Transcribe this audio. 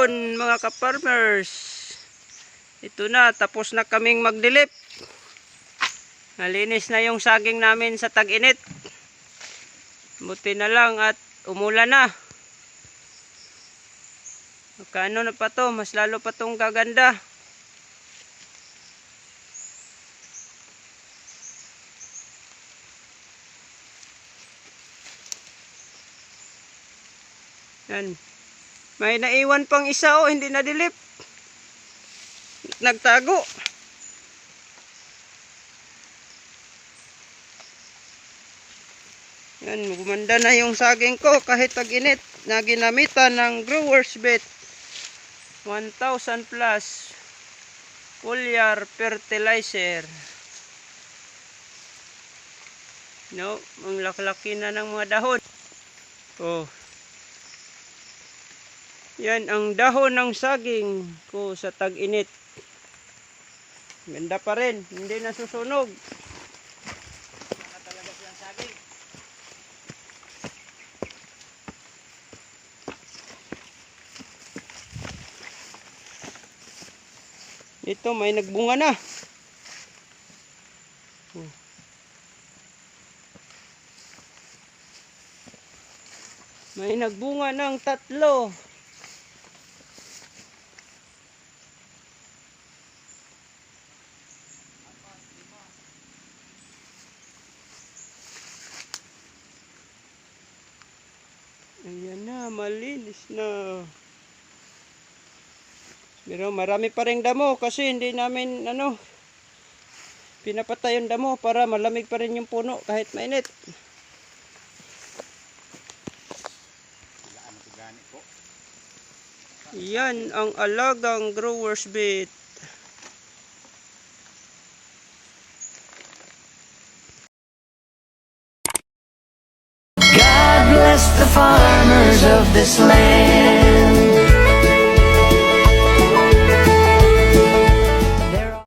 hapon mga ka-farmers. Ito na, tapos na kaming magdilip. Nalinis na yung saging namin sa tag-init. Buti na lang at umulan na. Magkano na pa to, mas lalo pa tong gaganda. Yan. May naiwan pang isa hindi nadilip. Nagtago. Yan, gumanda na yung saging ko kahit tag-init. Na ginamitan ng growers bet. 1,000 plus foliar fertilizer. No, ang laki-laki na ng mga dahon. Oh. Yan ang dahon ng saging ko sa tag-init. Ganda pa rin, hindi nasusunog. Saka talaga siyang saging. Ito may nagbunga na. May nagbunga ng 3. Ayan na, malinis na. Pero marami pa ring damo kasi hindi namin pinapatay yung damo para malamig pa rin yung puno kahit mainit. Yan ang alagang growers bet. God bless the farmers of this land.